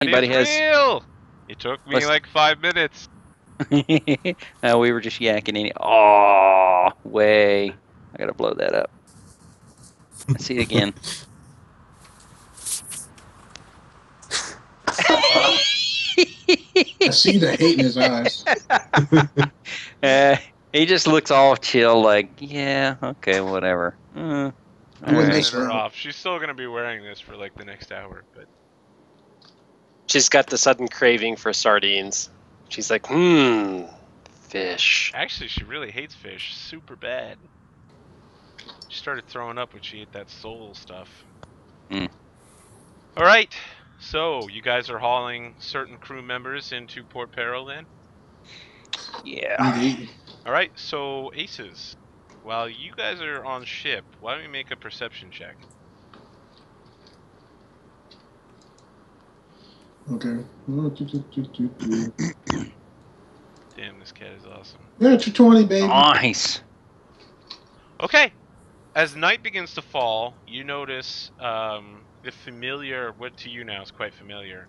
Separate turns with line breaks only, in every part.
Anybody has?
Real. It took me like 5 minutes.
No, we were just yakking in it. Oh, way! I gotta blow that up. I see it again.
I see the hate in his eyes.
He just looks all chill, like, yeah, okay, whatever.
Doing
Turning her
round.
off. She's still gonna be wearing this for like the next hour, but
She's got the sudden craving for sardines. She's like, fish.
actually, she really hates fish super bad. She started throwing up when she ate that soul stuff.
Mm.
All right, so you guys are hauling certain crew members into Port Peril then?
Yeah.
Indeed.
All right, so Aces, while you guys are on ship, why don't we make a perception check?
Okay.
Damn, this cat is awesome.
Yeah, 220, baby.
Nice.
Okay, as night begins to fall, you notice the familiar, what to you now is quite familiar,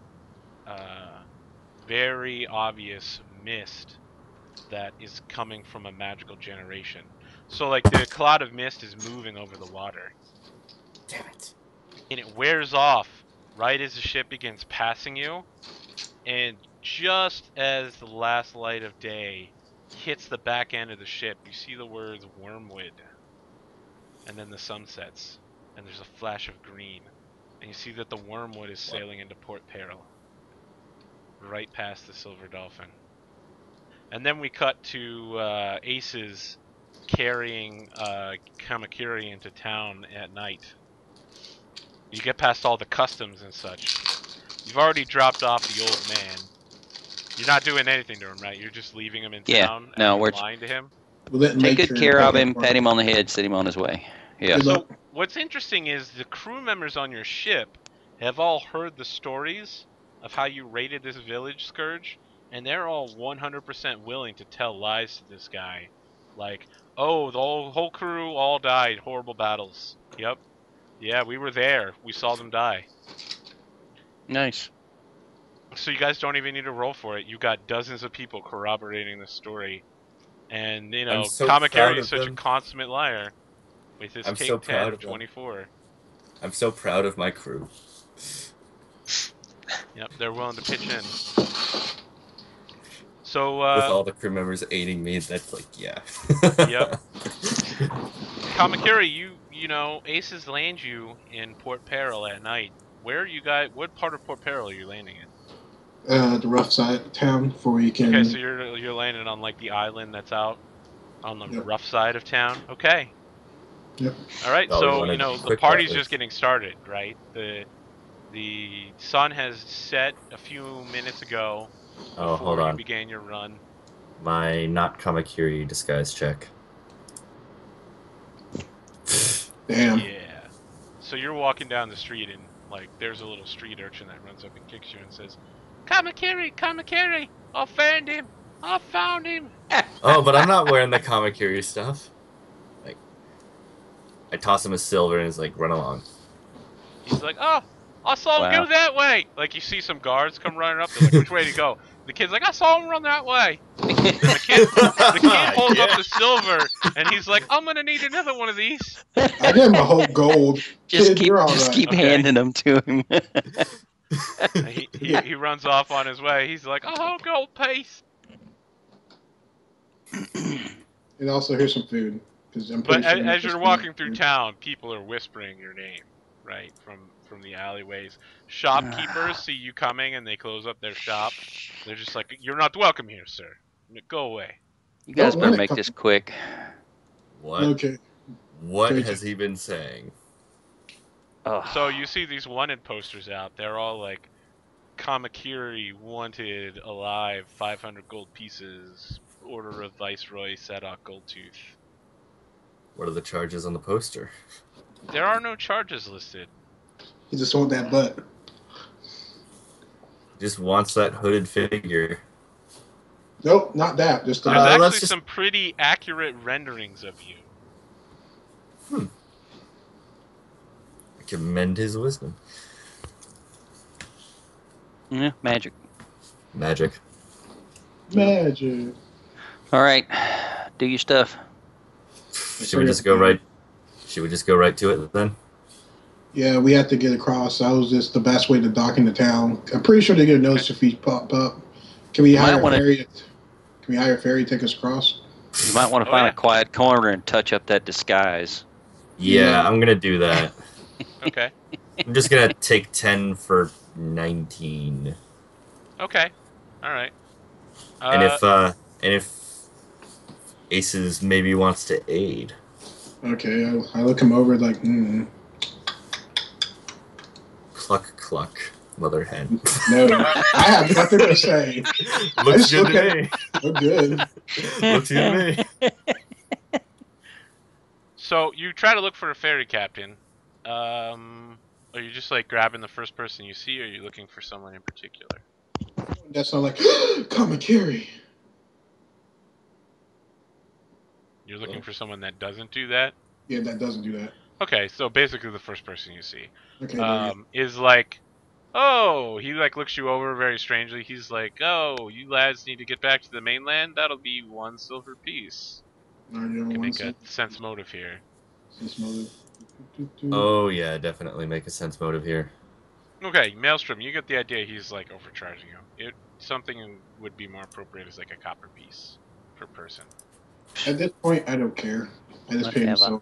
very obvious mist that is coming from a magical generation. So like the cloud of mist is moving over the water.
Damn it.
And it wears off right as the ship begins passing you, and just as the last light of day hits the back end of the ship, you see the words Wormwood, and then the sun sets, and there's a flash of green, and you see that the Wormwood is sailing into Port Peril, right past the Silver Dolphin. And then we cut to Aces carrying Kamakiri into town at night. You get past all the customs and such. You've already dropped off the old man. You're not doing anything to him, right? You're just leaving him in town and
we're
lying to him?
take good care of him, pat him on the head, set him on his way. Yeah.
So what's interesting is the crew members on your ship have all heard the stories of how you raided this village, Scourge, and they're all 100% willing to tell lies to this guy. Like, oh, the whole crew all died, horrible battles. Yep. Yeah, we were there. We saw them die.
Nice.
So you guys don't even need to roll for it. You got dozens of people corroborating the story. And, you know,
so
Kamakiri is
proud of
such a
them.
consummate liar. With his
I'm
take
so
10,
proud of them.
24.
I'm so proud of my crew.
Yep, they're willing to pitch in. So,
With all the crew members aiding me, that's like, yeah.
Yep. Kamakiri, you know, Aces land you in Port Peril at night. Where are you guys? What part of Port Peril are you landing in?
The rough side of town before you can.
Okay, so you're landing on like the island that's out on the rough side of town. Okay.
Yep.
All right.
Oh, we
So
wanted
you know
to
the
quick
party's
that
just getting started, right? The sun has set a few minutes ago.
Oh, hold
Before you
on.
began your run.
My not Kamakiri disguise check.
Damn.
Yeah. So you're walking down the street and like there's a little street urchin that runs up and kicks you and says, "Kamakiri, Kamakiri, I found him! I found him!"
Oh, but I'm not wearing the Kamakiri stuff. Like, I toss him a silver and he's like, run along.
He's like, "Oh, I saw him go that way." Like you see some guards come running up. They're like, "Which way to go?" The kid's like, "I saw him run that way." The kid holds up the silver and he's like, "I'm gonna need another one of these."
I gave him a whole gold.
Just
Kid,
keep handing them to him.
He runs off on his way. He's like, "Oh, gold piece."
And also, here's some food.
But as you're walking through town, people are whispering your name, right, from the alleyways. Shopkeepers see you coming and they close up their shop. They're just like, "You're not welcome here, sir. Go away."
You guys better make this quick.
What?
Okay.
What has he been saying?
Oh.
So you see these wanted posters out. They're all like, "Kamakiri wanted alive, 500 gold pieces. Order of Viceroy Sadok Goldtooth."
What are the charges on the poster?
There are no charges listed.
He just wants that butt.
He just wants that hooded figure.
Nope, not that. Just
There's actually some pretty accurate renderings of you.
I commend his wisdom.
Yeah, magic.
Magic.
Magic.
All right, do your stuff.
Should we just go right? Should we just go right to it then?
Yeah, we have to get across. That was just the best way to dock into town. I'm pretty sure they get a notice if we pop up. Can we
You might
hire a
wanna-
ferry? Can we hire a ferry to take us across?
You might want to
Oh,
find
yeah.
a quiet corner and touch up that disguise.
Yeah,
Yeah.
I'm gonna do that.
Okay.
I'm just gonna take 10 for 19.
Okay. All right.
And if Aces maybe wants to aid.
Okay, I look him over like,
Cluck cluck, mother hen.
no, I have nothing to say.
Looks
just
good
look
to
at
me.
Look good.
Looks good to me.
So you try to look for a ferry captain. Are you just like grabbing the first person you see, or are you looking for someone in particular?
That sounds like Kamakiri.
You're looking for someone that doesn't do that?
Yeah, that doesn't do that.
Okay, so basically the first person you see
Okay, there you
is like, oh, he like looks you over very strangely. He's like, oh, you lads need to get back to the mainland? That'll be 1 silver piece.
go.
Can make a sense motive here.
Sense motive.
Oh yeah, definitely make a sense motive here.
Okay, Maelstrom, you get the idea. He's like overcharging you. Something would be more appropriate is like a copper piece per person.
At this point, I don't care. I just pay him
Whatever.
so.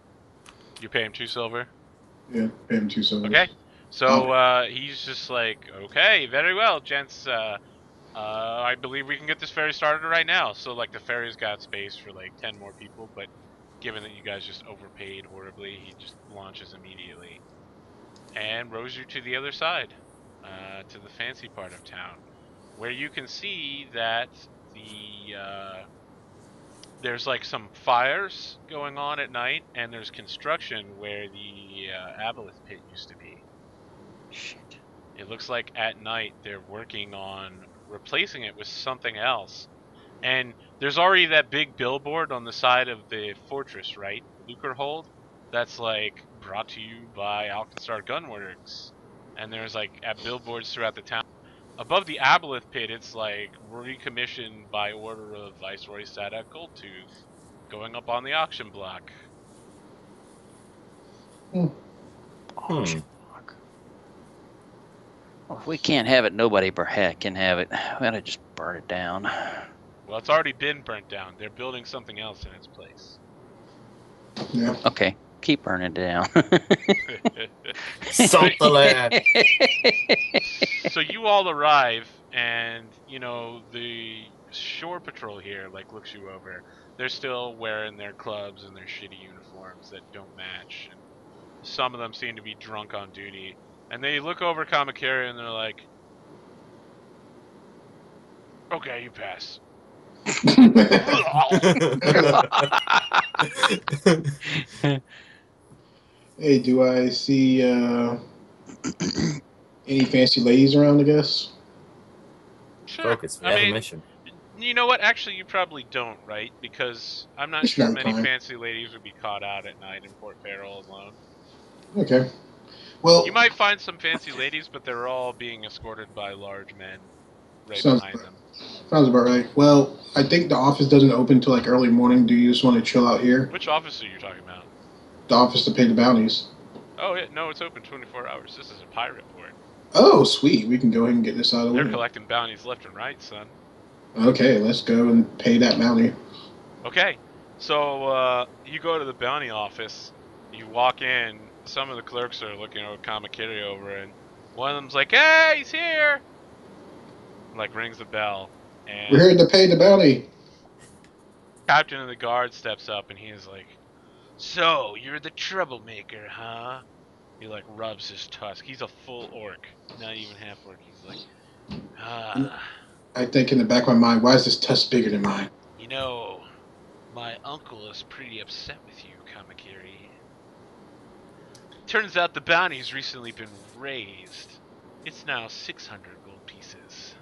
You pay him 2 silver.
Yeah, pay him 2 silver.
Okay, so he's just like, okay, very well, gents. I believe we can get this ferry started right now. So like the ferry's got space for like 10 more people, but given that you guys just overpaid horribly, he just launches immediately and rows you to the other side, to the fancy part of town, where you can see that there's like some fires going on at night, and there's construction where the aboleth pit used to be.
Shit.
It looks like at night they're working on replacing it with something else. And there's already that big billboard on the side of the fortress, right? Lucrehold. That's like brought to you by Alkenstar Gunworks. And there's like billboards throughout the town. Above the aboleth pit, it's like recommissioned by order of Viceroy Sadak Goldtooth, going up on the auction block.
Auction block. Well, if we can't have it, nobody but heck can have it. We gotta just burn it down.
Well, it's already been burnt down. They're building something else in its place.
Yeah.
Okay, keep burning it down.
Salt the land.
So you all arrive, and you know the shore patrol here like looks you over. They're still wearing their clubs and their shitty uniforms that don't match, and some of them seem to be drunk on duty. And they look over Kamakiri and they're like, "Okay, you pass."
Hey, do I see any fancy ladies around, I guess?
Sure.
Focus. We
I
have a
mean,
mission.
you know what? Actually, you probably don't, right? Because I'm not
It's
sure
not
many
fine.
fancy ladies would be caught out at night in Port Farrell alone.
Okay. Well,
You might find some fancy ladies, but they're all being escorted by large men right
Sounds
behind
good.
them.
sounds about right. Well, I think the office doesn't open till like early morning. Do you just want to chill out here?
Which office are you talking about?
The office to pay the bounties.
Oh, yeah, no, it's open 24 hours. This is a pirate port.
Oh, sweet. We can go ahead and get this out of the
They're
way.
collecting bounties left and right, son.
Okay, let's go and pay that bounty.
Okay, so you go to the bounty office. You walk in. Some of the clerks are looking at Kamakiri over, and one of them's like, "Hey, he's here!" Like rings the bell, and
We're here to pay the bounty.
captain of the guard steps up, and he's like, "So you're the troublemaker, huh?" He like rubs his tusk. He's a full orc, not even half orc. He's like,
I think in the back of my mind, why is this tusk bigger than mine?
you know, my uncle is pretty upset with you, Kamakiri. Turns out the bounty's recently been raised. It's now 600 gold pieces.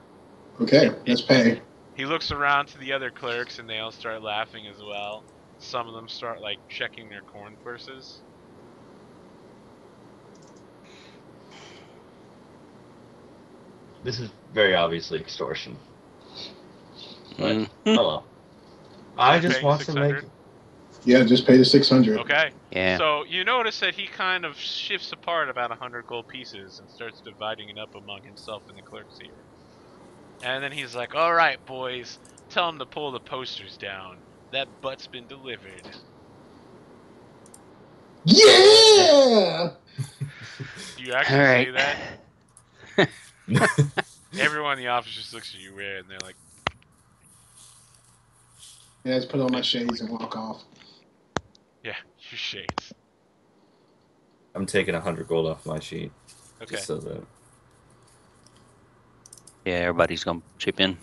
Okay, let's pay.
He looks around to the other clerks, and they all start laughing as well. Some of them start like checking their corn purses.
This is very obviously extortion. But,
Mhm.
oh well. I
He's
just
paying
want to
600?
make...
Yeah, just pay the 600.
Okay.
Yeah.
So you notice that he kind of shifts apart about 100 gold pieces and starts dividing it up among himself and the clerks here. And then he's like, "All right, boys, tell him to pull the posters down. That butt's been delivered."
Yeah!
Do you actually
All
say
right.
that? Everyone in the office just looks at you weird, and they're like,
And I just put on my shades and walk off.
"Yeah, your shades."
I'm taking 100 gold off my sheet.
Okay.
Just so that...
Yeah, everybody's gonna chip in.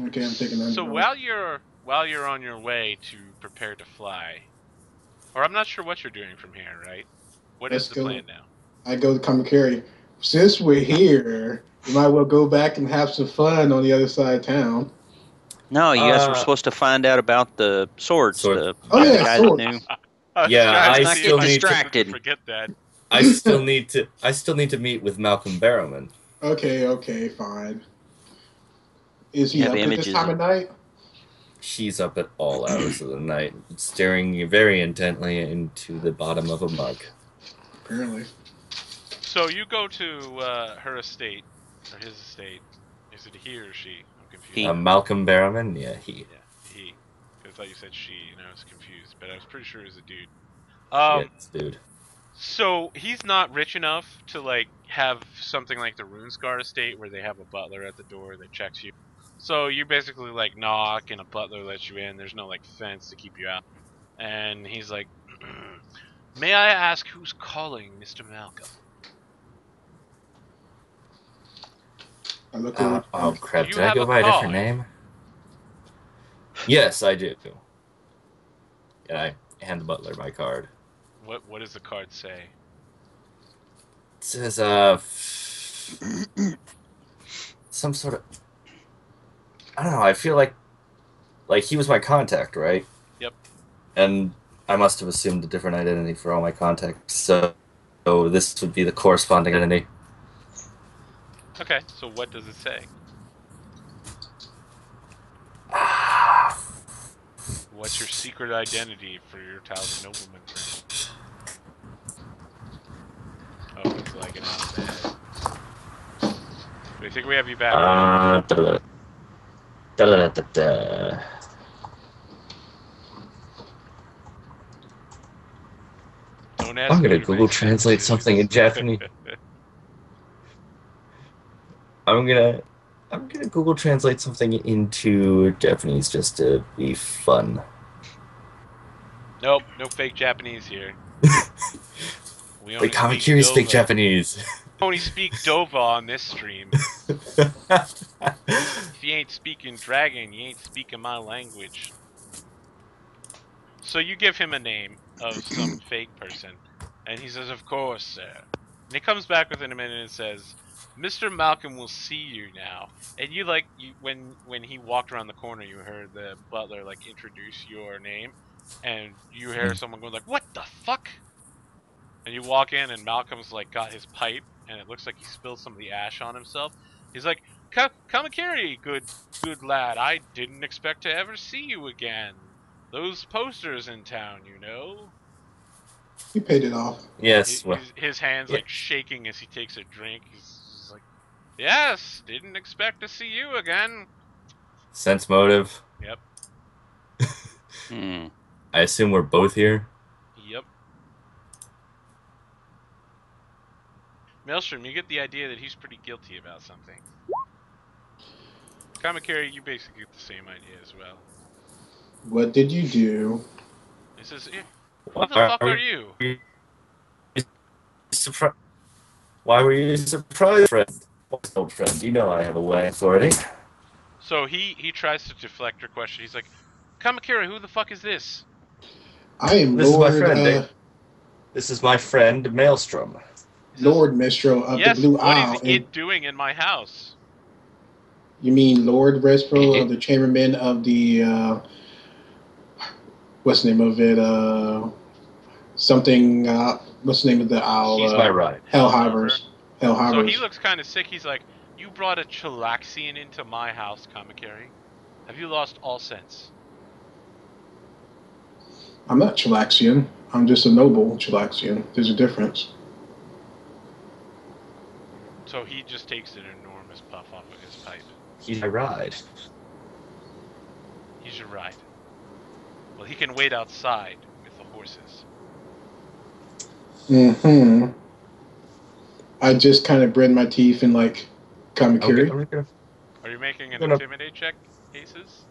Okay, I'm taking 100.
So while you're on your way to prepare to fly, or I'm not sure what you're doing from here, right? What is
Let's
the
go.
plan now?
I go to Kamakiri. Since we're here, we might well go back and have some fun on the other side of town.
No, you guys were supposed to find out about the swords.
Sword.
The,
Oh,
the
yeah,
guys
swords.
knew.
Yeah, I
not
still
get
need to...
distracted.
Forget that.
I still need to meet with Malcolm Barrowman.
Okay, fine. Is he
Have
up at this
images
time of night?
She's up at all hours of the night, staring very intently into the bottom of a mug.
Apparently.
So you go to her estate, or his estate. Is it he or she? I'm confused.
He.
Malcolm Barrowman? Yeah, he.
Yeah, he. I thought you said she, and I was confused, but I was pretty sure it was a dude.
Yes, dude.
So he's not rich enough to like have something like the Runescar estate where they have a butler at the door that checks you. So you basically like knock and a butler lets you in. There's no like fence to keep you out. And he's like, "May I ask who's calling, Mr. Malcolm?"
I look over.
Oh crap!
You
Did I
have
go
a
by a different
card.
name? Yes, I do. And I hand the butler my card.
What does the card say?
It says some sort of... I don't know. I feel like he was my contact, right?
Yep.
And I must have assumed a different identity for all my contacts, so this would be the corresponding identity.
Okay, so what does it say? What's your secret identity for your Talbot nobleman friend? Oh, he's lagging out bad. We think we have you back. Don't ask
I'm
me
gonna
to
Google
make
Translate
sentences.
something in Japanese. I'm gonna Google Translate something into Japanese just to be fun.
Nope, no fake Japanese here. We
The
only
Kamakiri speak
Dova.
Japanese.
We only speak Dova on this stream. If you ain't speaking dragon, you ain't speaking my language. So you give him a name of some fake person, and he says, "Of course, sir." And he comes back within a minute and says, "Mr. Malcolm will see you now." And when he walked around the corner, you heard the butler like introduce your name, and you hear someone go like, "What the fuck?" And you walk in, and Malcolm's like got his pipe, and it looks like he spilled some of the ash on himself. He's like, "Kamakiri, good lad. I didn't expect to ever see you again. Those posters in town, you know."
He paid it off.
Yes. Well,
His hands
yeah.
like shaking as he takes a drink. He's like, "Yes, didn't expect to see you again."
Sense motive.
Yep.
I assume we're both here.
Yep. Maelstrom, you get the idea that he's pretty guilty about something. Kamakiri, you basically get the same idea as well.
What did you do?
He says, "Who the fuck are you?"
Why were you surprised, friend? Old friend, you know I have a way of authority.
So he tries to deflect your question. He's like, "Kamakiri, who the fuck is this?"
I am
This
Lord.
is my friend. This is my friend Maelstrom.
Lord Mistro of
Yes,
the Blue
what
Isle.
is it doing in my house?
You mean Lord Mistro of the Chamberlain of the what's the name of it? Something. What's the name of the owl?
He's my ride.
Hellhivers.
So he looks kind of sick. He's like, You brought a Chilaxian into my house, Kamakari. Have you lost all sense?
I'm not Chilaxian. I'm just a noble Chilaxian. There's a difference.
So he just takes an enormous puff off of his pipe.
He's a ride.
He's your ride. Well, he can wait outside with the horses.
Mm-hmm. I just kind of bred my teeth in like Kamakiri.
Are you making an
Gonna-
intimidate check, Aces?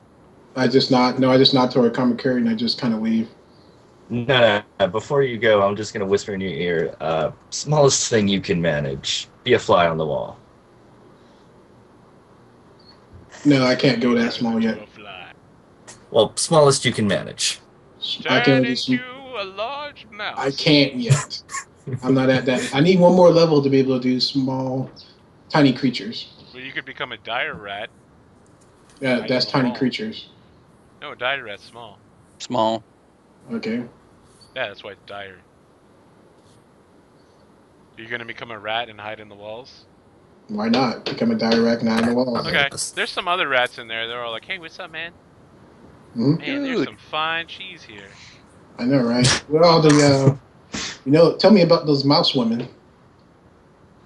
I just nod toward Kamakiri and I just kind of leave.
No, before you go, I'm just gonna whisper in your ear. Smallest thing you can manage. Be a fly on the wall.
No, I can't go that
Turn
small
into
yet.
a fly.
Well, smallest you can manage.
I can
Turn
only
into a large mouse.
I can't yet. I'm not at that. I need one more level to be able to do small, tiny creatures.
Well, you could become a dire rat.
Yeah,
Hide
that's
in the
tiny
wall.
creatures.
No, a dire rat's small.
Small.
Okay.
Yeah, that's why it's dire. Are you gonna become a rat and hide in the walls?
Why not? Become a direct and out on the walls.
Okay.
Yes.
There's some other rats in there. They're all like, "Hey, what's up, man?
Mhm.
Man, there's
Dude.
some fine cheese here."
I know, right? What all the, tell me about those mouse women.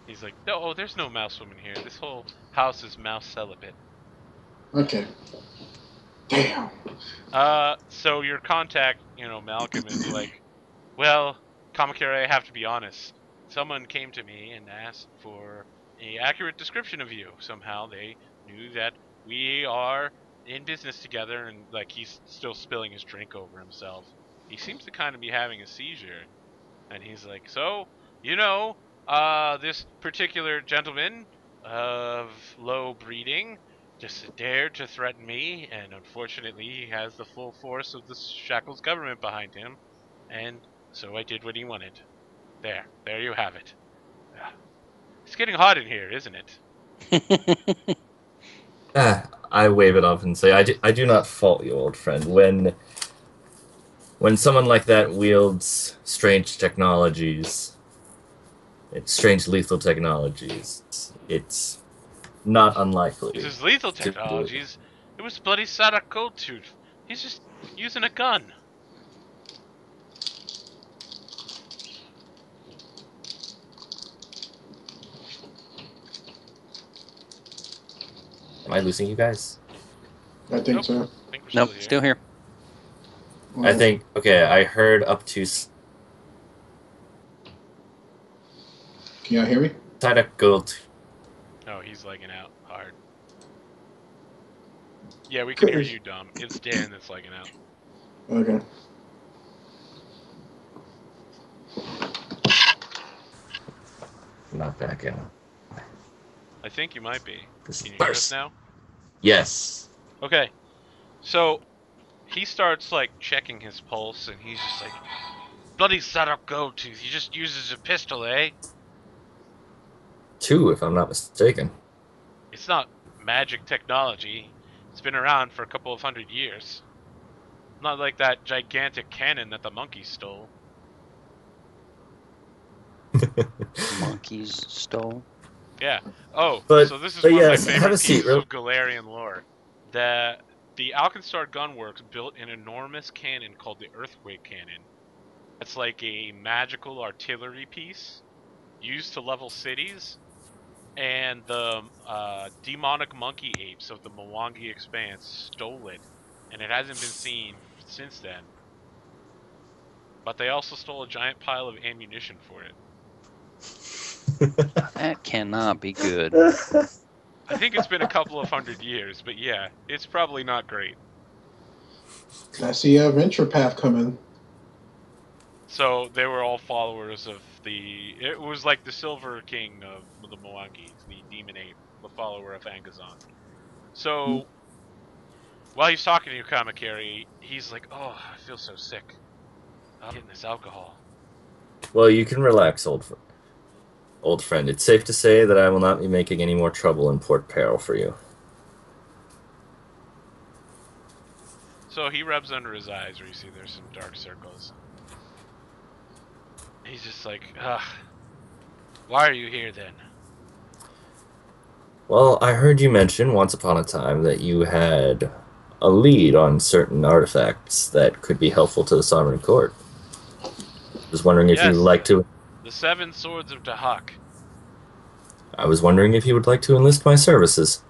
He's like, "No, oh, there's no mouse woman here. This whole house is mouse celibate."
Okay. Damn.
So your contact, Malcolm is like, "Well, Kamakura, I have to be honest. Someone came to me and asked for a accurate description of you. Somehow they knew that we are in business together," and like he's still spilling his drink over himself. He seems to kind of be having a seizure, and he's like, "So, this particular gentleman of low breeding just dared to threaten me, and unfortunately he has the full force of the Shackles government behind him, and so I did what he wanted. There you have it. Ah, it's getting hot in here, isn't it?"
I wave it off and say, I do not fault you, old friend. When someone like that wields strange technologies, strange lethal technologies, it's not unlikely.
This is lethal
to do it.
technologies. It was bloody Sadak Goldtooth. He's just using a gun.
Am I losing you guys?
I think
Nope.
so.
I think we're
Nope,
still
still
here.
here.
I think, okay, I heard up to
Can y'all hear me?
Sadak Gold.
Oh, he's legging out hard. Yeah, we can hear you, Dom. It's Dan that's legging out.
Okay.
Not back in.
I think you might be.
This
Can you hear us
burst.
now?
Yes.
Okay. So he starts like checking his pulse, and he's just like, "Bloody Sadak Goldtooth. He just uses a pistol, eh?
2, if I'm not mistaken.
It's not magic technology. It's been around for a couple of 100 years. Not like that gigantic cannon that the monkeys stole."
Monkeys stole.
Yeah. Oh,
But-
so this is
but
one
yes,
of my
have
favorite
a seat,
pieces
real-
of Galarian lore. The Alkenstar Gunworks built an enormous cannon called the Earthquake Cannon. It's like a magical artillery piece used to level cities, and the demonic monkey apes of the Mwangi Expanse stole it, and it hasn't been seen since then. But they also stole a giant pile of ammunition for it.
That cannot be good.
I think it's been a couple of 100 years, but yeah, it's probably not great.
I see a venture path coming.
So they were all followers of it was like the Silver King of the Mwangis, the Demon Ape, the follower of Angazon. So while he's talking to you, Kamakari, he's like, "Oh, I feel so sick. I'm getting this alcohol."
Well, you can relax, old friend. It's safe to say that I will not be making any more trouble in Port Peril for you.
So he rubs under his eyes where you see there's some dark circles. He's just like, "Ugh, why are you here then?"
Well, I heard you mention once upon a time that you had a lead on certain artifacts that could be helpful to the Sovereign Court. Was wondering if you would
Yes,
like to.
the 7 swords of Dahak.
I was wondering if you would like to enlist my services.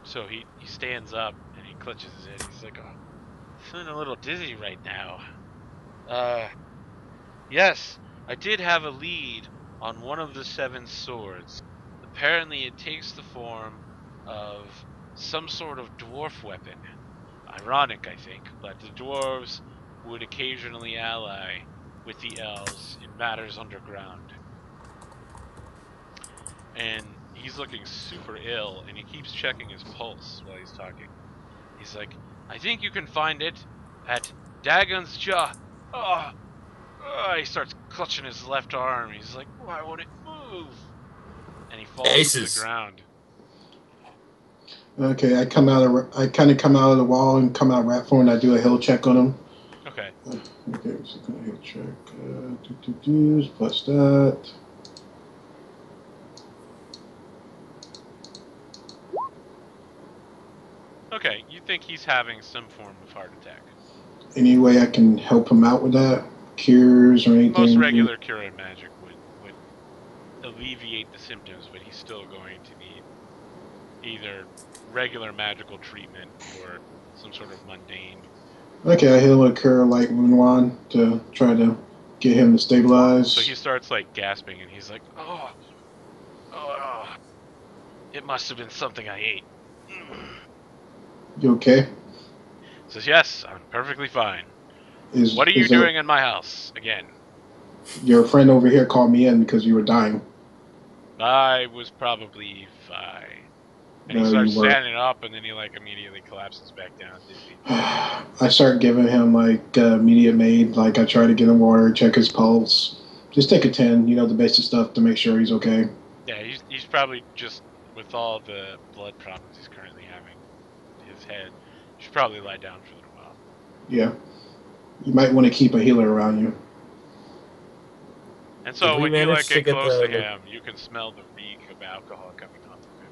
So he stands up and he clutches his head. He's like, "Oh, feeling a little dizzy right now. Yes, I did have a lead on one of the 7 swords. Apparently, it takes the form of some sort of dwarf weapon. Ironic, I think, but the dwarves would occasionally ally with the elves in matters underground. And he's looking super ill, and he keeps checking his pulse while he's talking. He's like, I think you can find it at Dagon's Jaw. Oh, he starts clutching his left arm. He's like, why won't it move? And he falls to the
Aces.
ground.
Okay, I kind of come out of the wall and come out rat form, and I do a heal check on him.
Okay.
Okay, so gonna heal check. Plus that.
Okay, you think he's having some form of heart attack.
Any way I can help him out with that? Cures or anything?
Most regular cure and magic would alleviate the symptoms, but he's still going to need either regular magical treatment or some sort of mundane.
Okay, I heal a cure light wound wand to try to get him to stabilize.
So he starts like gasping, and he's like, "Oh, it must have been something I ate."
You okay?
Says, "Yes, I'm perfectly fine.
Is
What are you doing in my house again?"
Your friend over here called me in because you were dying.
I was probably fine. And
No,
he starts
you weren't.
standing up, and then he like immediately collapses back down, dizzy.
I start giving him like immediate maid. Like I try to get him water, check his pulse. Just take a 10, the basic stuff to make sure he's okay.
Yeah, he's probably just, with all the blood problems he's currently having, his head should probably lie down for a little while.
Yeah. You might want to keep a healer around you.
And so
Did we
when you
manage
like
to
get
get
close
the-
to him, you can smell the reek of alcohol coming off of him.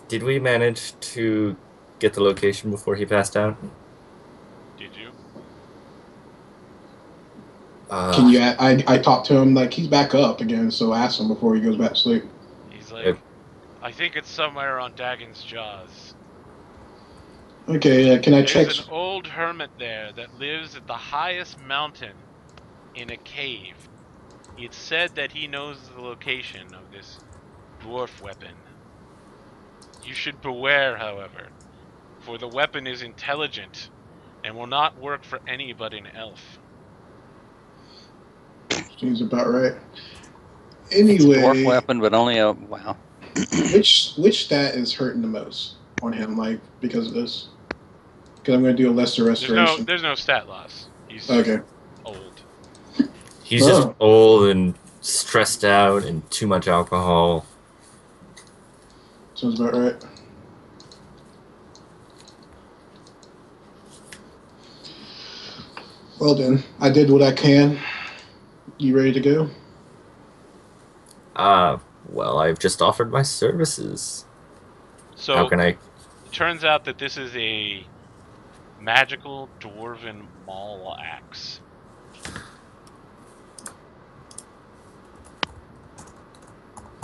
Did we manage to get the location before he passed out?
Did you?
Can you? I talked to him like he's back up again, so ask him before he goes back to sleep.
He's like,
Yep.
I think it's somewhere on Dagon's Jaws.
Okay, can I check?
There's an old hermit there that lives at the highest mountain in a cave. It's said that he knows the location of this dwarf weapon. You should beware, however, for the weapon is intelligent and will not work for any but an elf.
Seems about right.
It's a dwarf
Anyway,
weapon, but only a wow.
which stat is hurting the most on him? Like because of this? Because I'm going to do a lesser restoration.
There's no stat loss. He's
Okay.
old.
He's just old and stressed out and too much alcohol.
Sounds about right. Well then, I did what I can. You ready to go?
Well, I've just offered my services.
So
How can I?
it turns out that this is a magical dwarven maul axe.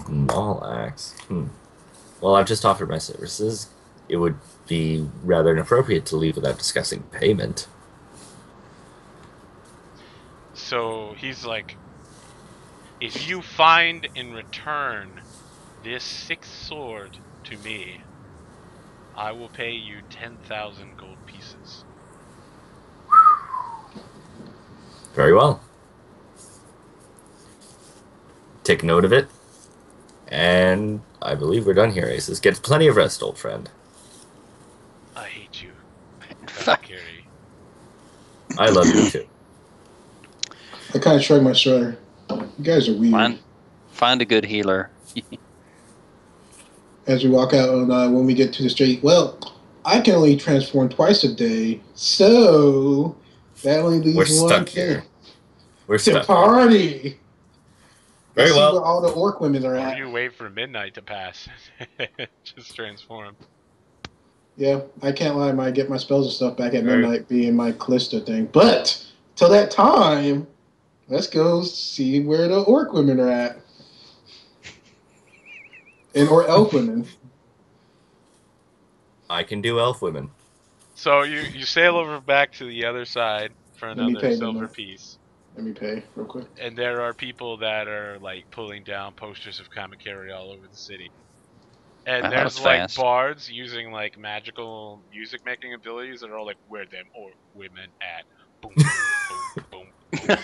Maul axe. Well, I've just offered my services. It would be rather inappropriate to leave without discussing payment.
So he's like, if you find in return this 6th sword to me, I will pay you 10,000 gold pieces.
Very well. Take note of it. And I believe we're done here, Aces. Get plenty of rest, old friend.
I hate you. Fuck Gary.
I love you too.
I kind of shrug my shoulder. You guys are weird.
Find a good healer.
As we walk out, when we get to the street, well, I can only transform twice a day, so that only leaves
We're
one
stuck
thing.
here. We're
To
stuck.
party.
Very
Let's see
well.
where all the orc women are
Or
at.
you wait for midnight to pass. Just transform.
Yeah, I can't lie. I might get my spells and stuff back at
Very-
midnight, being my Callista thing. But till that time, let's go see where the orc women are at, or elf women.
I can do elf women.
So you sail over back to the other side for
Let me
another
pay
silver
them.
piece.
Let me pay real quick.
And there are people that are like pulling down posters of Kamakiri all over the city. And
That
there's
was
like
fast.
bards using like magical music making abilities that are all like, where them or women at? Boom, boom, boom, boom, boom, boom, boom,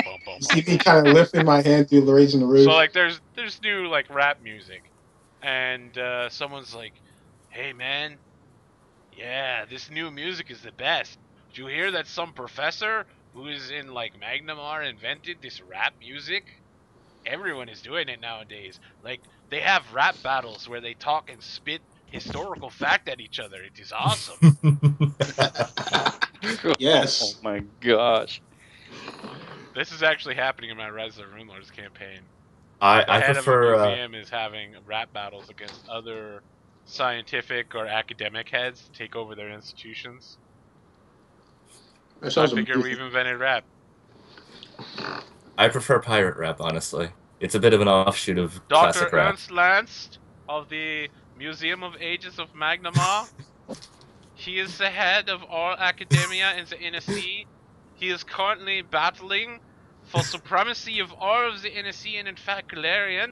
boom, boom,
You see me
boom.
kind of lifting my hand through the raising the roof.
So like there's new like rap music. And someone's like, hey man, yeah, this new music is the best. Did you hear that some professor who is in like Magnamar invented this rap music? Everyone is doing it nowadays. Like they have rap battles where they talk and spit historical fact at each other. It is awesome.
Yes.
Oh my gosh.
This is actually happening in my Rise of the Runelords campaign. The
I
head of a
prefer.
museum is having rap battles against other scientific or academic heads to take over their institutions.
That
So I
sounds
figure
amazing.
we've invented rap.
I prefer pirate rap, honestly. It's a bit of an offshoot of
Dr.
classic rap.
Ernst Lance of the Museum of Ages of Magnamar. He is the head of all academia in the Inner Sea. He is currently battling for supremacy of all of the Inner Sea and in fact Galarian.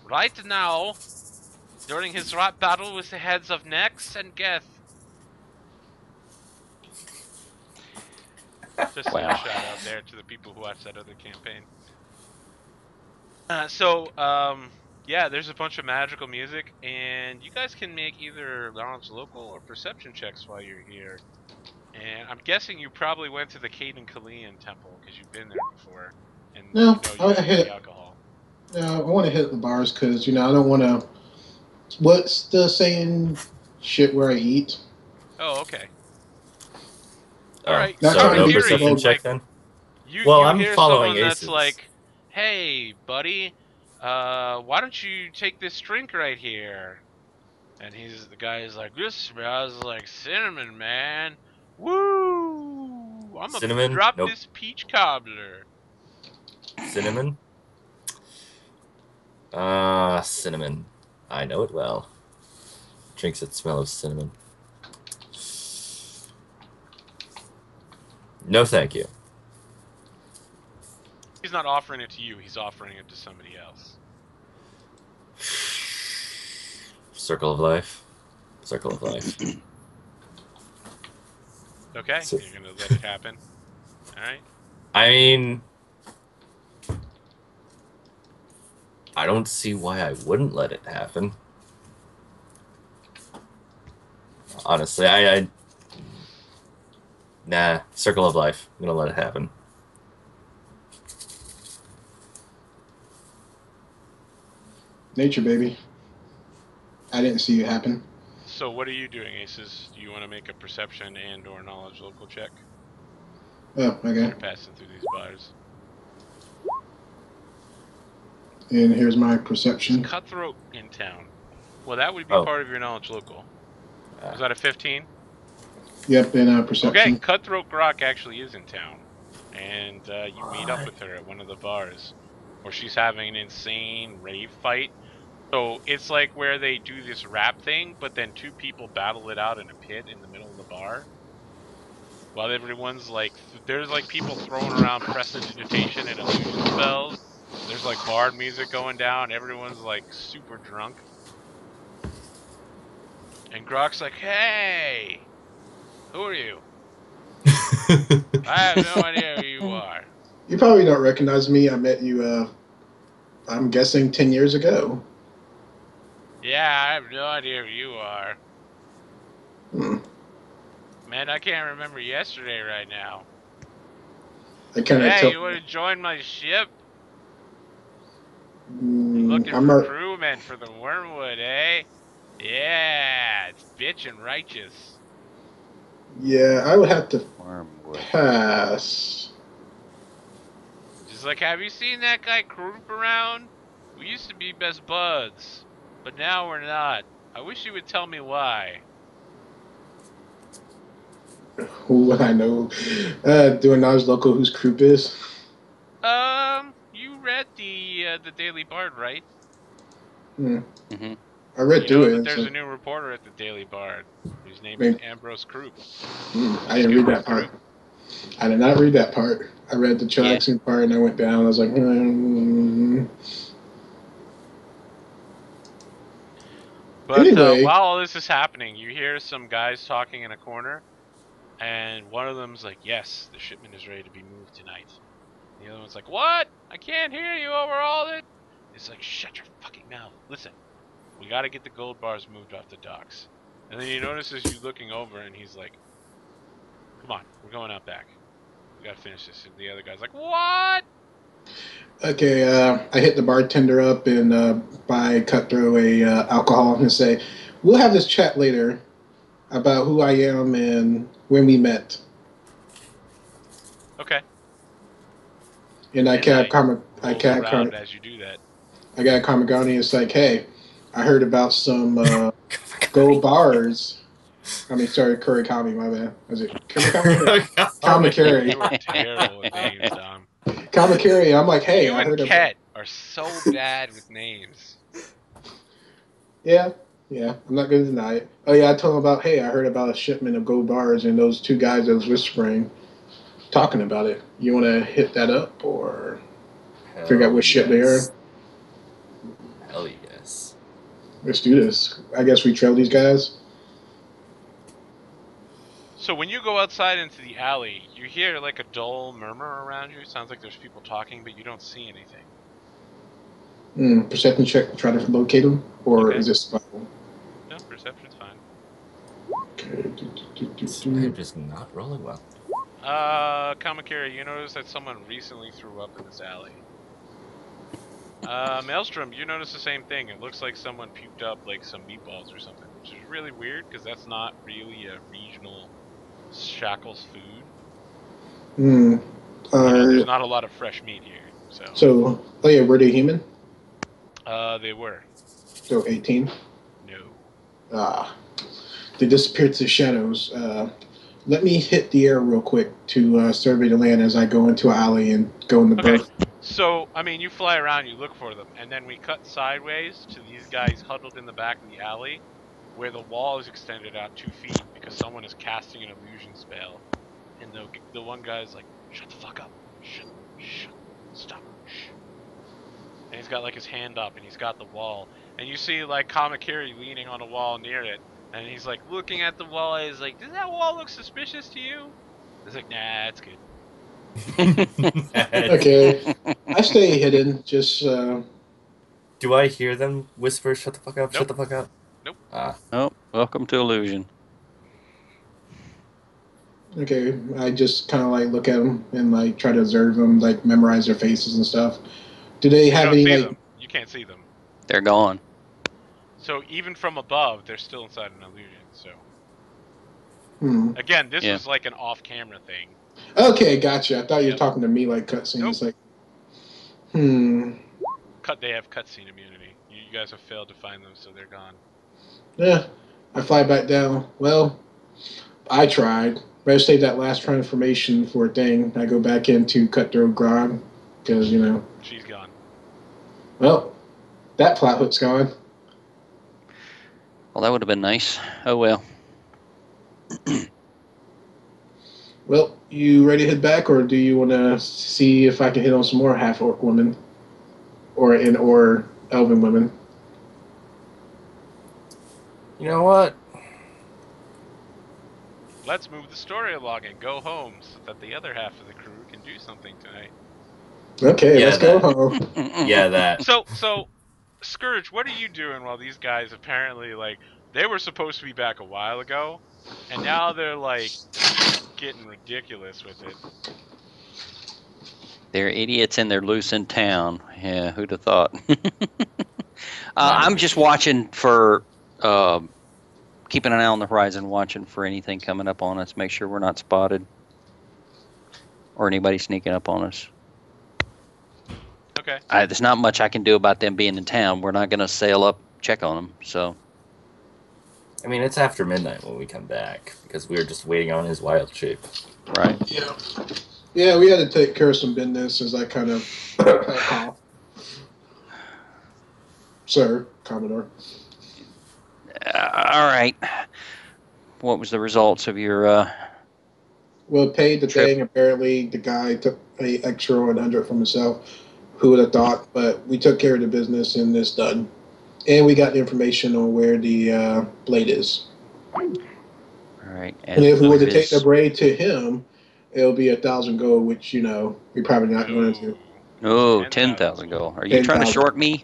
Right now, during his rap battle with the heads of Nex and Geth. Just a
Wow.
shout out there to the people who watched that other campaign. Yeah, there's a bunch of magical music, and you guys can make either knowledge local or perception checks while you're here. And I'm guessing you probably went to the Caden Kalian temple because you've been there before, and
No,
you know you
I
can
hit.
make alcohol.
No, I want to hit the bars because I don't want to. What's the saying? Shit where I eat.
Oh, okay.
Oh,
All right.
Not
So
so
trying to
in
no
get
theory,
perception
slow.
check
like
then?
you
Well,
you
I'm
hear
following
someone that's
Aces.
like, "Hey, buddy, why don't you take this drink right here?" And the guy is like, "This smells like cinnamon, man. Woo! I'm gonna
Cinnamon?
drop
Nope.
this peach cobbler."
Cinnamon? Cinnamon. I know it well. Drinks that smell of cinnamon. No, thank you.
He's not offering it to you. He's offering it to somebody else.
Circle of life. Circle of life.
Okay,
So-
you're gonna let it happen. All right.
I mean, I don't see why I wouldn't let it happen. Honestly, nah, circle of life. I'm gonna let it happen.
Nature, baby. I didn't see it happen.
So what are you doing, Aces? Do you want to make a perception and/or knowledge local check?
Oh, okay.
You're passing through these bars.
And here's my
Is
perception.
Cutthroat in town? Well, that would be
Oh.
part of your knowledge local.
Uh,
Was that a 15?
Yep, and perception.
Okay, Cutthroat Grok actually is in town, and you meet up with her at one of the bars, where she's having an insane rave fight. So it's like where they do this rap thing, but then two people battle it out in a pit in the middle of the bar. While everyone's like, there's like people throwing around prestidigitation and illusion spells. There's like bard music going down. Everyone's like super drunk. And Grok's like, hey, who are you? I have no idea who you are.
You probably don't recognize me. I met you, I'm guessing 10 years ago.
Yeah, I have no idea who you are.
Hmm.
Man, I can't remember yesterday right now.
I kind of
Hey,
tell.
you want to join my ship? I'm looking
I'm
for
a,
crewmen for the Wormwood, eh? Yeah, it's bitch and righteous.
yeah, I would have to
Wormwood.
pass.
Just He's like, have you seen that guy Croup around? We used to be best buds, but now we're not. I wish you would tell me why.
Who would I know? Do I know his local whose Croup is?
You read the Daily Bard, right?
Hmm.
Mm-hmm.
I read
You
through
know
it.
that
And
there's
so,
a new reporter at the Daily Bard. His name is
I,
Ambrose Croup.
I didn't read that part.
Croup.
I did not read that part. I read the chillaxing part and I went down. I was like,
But
Anyway.
while all this is happening, you hear some guys talking in a corner, and one of them's like, yes, the shipment is ready to be moved tonight. And the other one's like, what? I can't hear you over all that. It's like, shut your fucking mouth. Listen, we got to get the gold bars moved off the docks. And then he notices you looking over, and he's like, come on, we're going out back. We got to finish this. And the other guy's like, what?
Okay, I hit the bartender up and buy Cutthroat a alcohol and say, we'll have this chat later about who I am and when we met.
Okay.
And I
Midnight
got
rolls around as you do that.
I got Kamagani and it's like, hey, I heard about some gold bars. I mean, sorry, Kurikami, my bad. Was it Kurikami? Kamakiri.
You are terrible with names, Dom.
Kamakiri. I'm like, hey,
You
I
and
heard
Ket are so bad with names.
Yeah, I'm not going to deny it. Oh, yeah, I told him about, hey, I heard about a shipment of gold bars and those two guys that was whispering, talking about it. You want to hit that up or figure out what ship they are?
Hell yes.
Let's do this. I guess we trail these guys.
So when you go outside into the alley, you hear like a dull murmur around you. Sounds like there's people talking, but you don't see anything.
Perception check to try to locate them? Or
Okay.
is this survival?
No, perception's fine.
Okay.
I'm just not rolling well.
Kamakiri, you notice that someone recently threw up in this alley. Maelstrom, you notice the same thing. It looks like someone puked up like some meatballs or something, which is really weird because that's not really a regional Shackles food. There's not a lot of fresh meat here.
Oh yeah, were they human?
They were.
So 18?
No.
They disappeared to the shadows. Let me hit the air real quick to survey the land as I go into an alley and go in the berth.
So, I mean, you fly around, you look for them, and then we cut sideways to these guys huddled in the back of the alley, where the wall is extended out 2 feet because someone is casting an illusion spell. And the one guy's like, shut the fuck up. Shut, stop, shh. And he's got like his hand up, and he's got the wall. And you see like Kamakiri leaning on a wall near it, and he's like looking at the wall, and he's like, does that wall look suspicious to you? He's like, nah, it's good.
Okay, I stay hidden. Just
do I hear them whisper, "Shut the fuck up!
Nope.
Shut the fuck up"?
Nope.
Oh, welcome to illusion.
okay. I just kind of like look at them and like try to observe them, like memorize their faces and stuff. Do they have any like?
Them. You can't see them.
They're gone.
So even from above, they're still inside an illusion. So again, this was like an off-camera thing.
Okay, gotcha. I thought you were talking to me like cutscenes.
Nope.
Like,
They have cutscene immunity. You guys have failed to find them, so they're gone.
Yeah, I fly back down. Well, I tried. Better save that last transformation for a thing. I go back into Cutthroat Grog because
she's gone.
Well, that plot hook's gone.
Well, that would have been nice. Oh well.
Well, you ready to head back, or do you want to see if I can hit on some more half-orc women, or elven women?
You know what?
Let's move the story along and go home so that the other half of the crew can do something tonight.
Okay, let's go home.
Yeah, that.
So, Scourge, what are you doing while these guys apparently, like, they were supposed to be back a while ago, and now they're, like, getting ridiculous with it.
They're idiots and they're loose in town. Yeah, who'd have thought? I'm just watching for, keeping an eye on the horizon, watching for anything coming up on us, make sure we're not spotted or anybody sneaking up on us.
Okay.
There's not much I can do about them being in town. We're not going to sail up, check on them. So,
I mean, it's after midnight when we come back because we were just waiting on his wild shape.
right.
Yeah. Yeah, we had to take care of some business as I kind of call. Sir, Commodore.
All right. What was the results of your
Well, paid the
trip?
thing. Apparently, the guy took an extra 100 from himself. Who would have thought? But we took care of the business and it's done. And we got the information on where the blade is.
All right.
And if we were to take the
his-
blade to him, it'll be 1,000 gold, which we're probably not going to do.
Oh,
10,000
10,000 gold. Are you trying to
10,000.
short me?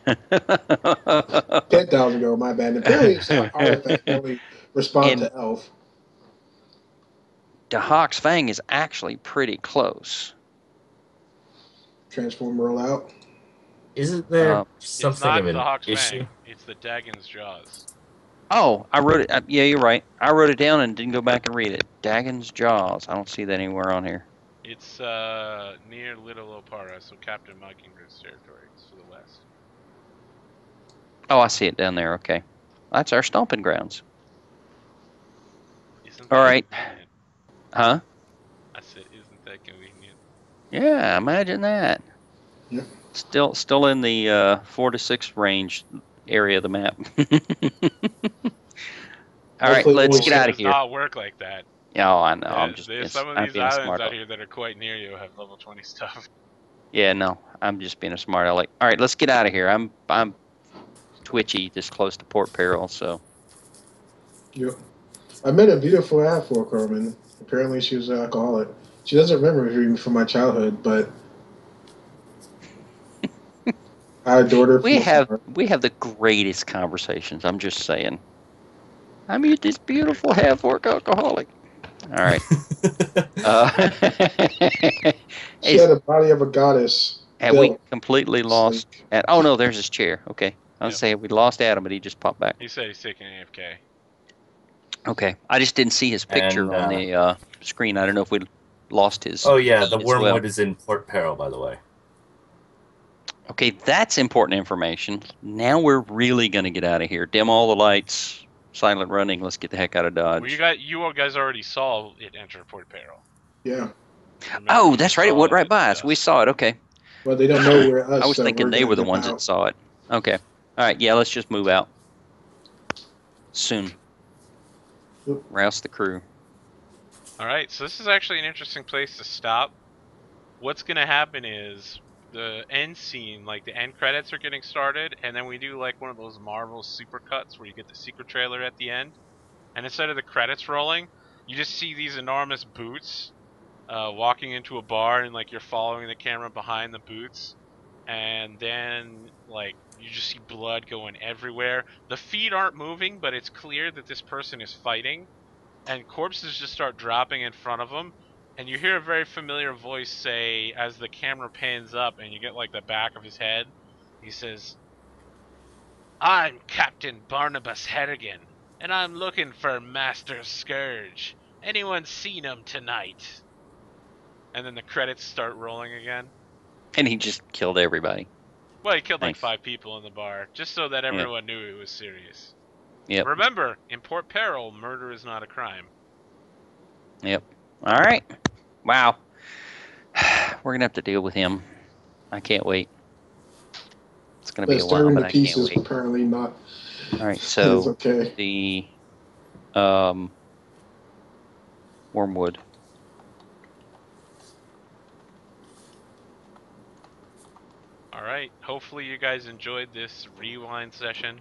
10,000 gold, my bad. And apparently, it's an artifact that only respond
And
to elf.
Dahak's Fang is actually pretty close.
Transform rollout.
Isn't there
It's
something
not
of
the
an
Hawk's
issue?
Fang. It's the Dagon's Jaws.
Oh, I wrote it. Yeah, you're right. I wrote it down and didn't go back and read it. Dagon's Jaws. I don't see that anywhere on here.
It's near Little Opara, so Captain Mockingbird's territory. It's to the west.
Oh, I see it down there. Okay. That's our stomping grounds.
Isn't
All
that
right.
convenient?
Huh?
I said, isn't that convenient?
Yeah, imagine that.
Yeah.
Still in the 4 to 6 range area of the map. All right,
Hopefully
let's
we'll
get
see.
out of
It does
here.
not work like that.
Yeah, oh, I know.
There's some of
I'm
these
being
islands
smart.
out here that are quite near you have level 20 stuff.
Yeah, no, I'm just being a smart aleck. All right, let's get out of here. I'm twitchy, this close to Port Peril, so.
Yep. I met a beautiful half-orc woman. Apparently, she was an alcoholic. She doesn't remember me from my childhood, but I adored her from afar.
We have the greatest conversations. I'm just saying. I meet this beautiful half-orc alcoholic. All right.
She had the body of a goddess.
Have we
built
completely lost?
sleek.
Oh no, there's his chair. Okay, I was
Yep.
saying we lost Adam, but he just popped back.
He said he's taking AFK.
Okay, I just didn't see his picture
And,
on the screen. I don't know if we lost his.
Oh yeah, the
as
wormwood
well.
is in Port Peril, by the way.
Okay, that's important information. Now we're really gonna get out of here. Dim all the lights. Silent running. Let's get the heck out of Dodge.
Well, you all guys already saw it enter Port Peril.
Yeah.
Remember,
Oh,
you
that's right. It
saw
went right by us.
dust.
We saw it. Okay.
Well, they don't know where us.
I was
so
thinking
we're
they
gonna
were the
dip
ones
out.
that saw it. Okay. All right. Yeah, let's just move out soon.
Yep.
Rouse the crew.
All right, so this is actually an interesting place to stop. What's going to happen is the end scene, like the end credits are getting started, and then we do like one of those Marvel supercuts where you get the secret trailer at the end. And instead of the credits rolling, you just see these enormous boots walking into a bar, and like you're following the camera behind the boots. And then like you just see blood going everywhere. The feet aren't moving, but it's clear that this person is fighting. And corpses just start dropping in front of them, and you hear a very familiar voice say, as the camera pans up and you get like the back of his head, he says, "I'm Captain Barnabas Harrigan, and I'm looking for Master Scourge. Anyone seen him tonight?" And then the credits start rolling again.
And he just killed everybody.
Well, he killed like
Nice.
5 people in the bar, just so that everyone knew it was serious.
Yep.
Remember, in Port Peril, murder is not a crime.
Yep. All right. Wow. We're gonna have to deal with him. I can't wait. It's gonna be
But
a while,
stirring
but
the
I can't
pieces
wait.
apparently not.
All right.
It's
So
okay.
the wormwood.
Alright, hopefully you guys enjoyed this rewind session.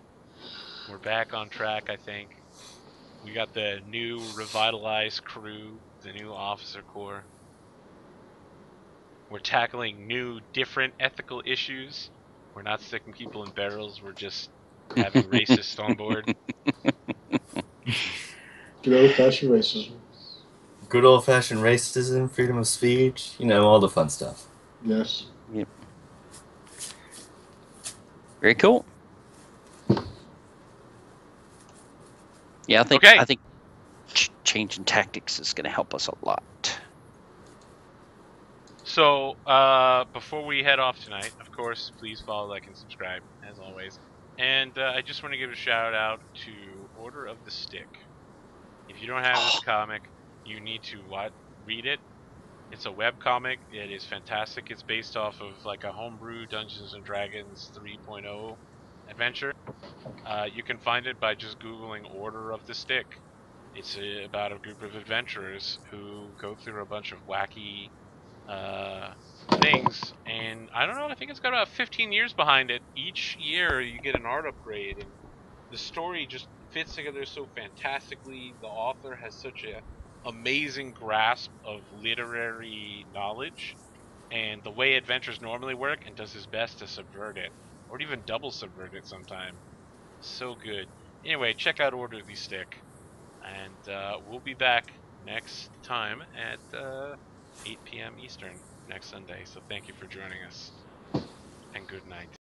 We're back on track, I think. We got the new revitalized crew, the new officer corps. We're tackling new, different ethical issues. We're not sticking people in barrels, we're just having racists on board.
Good old-fashioned racism.
Good old-fashioned racism, freedom of speech, all the fun stuff.
Yes.
Yep. Very cool. Yeah, I think changing tactics is going to help us a lot.
So, before we head off tonight, of course, please follow, like, and subscribe, as always. And I just want to give a shout out to Order of the Stick. If you don't have this comic, you need to read it. It's a web comic. It is fantastic. It's based off of like a homebrew Dungeons and Dragons 3.0 adventure. You can find it by just Googling Order of the Stick. It's about a group of adventurers who go through a bunch of wacky things, and I don't know, I think it's got about 15 years behind it. Each year you get an art upgrade, and the story just fits together so fantastically. The author has such a amazing grasp of literary knowledge and the way adventures normally work, and does his best to subvert it, or even double subvert it sometime. So good. Anyway, check out Order of the Stick, and we'll be back next time at 8 p.m. Eastern next Sunday. So thank you for joining us, and good night.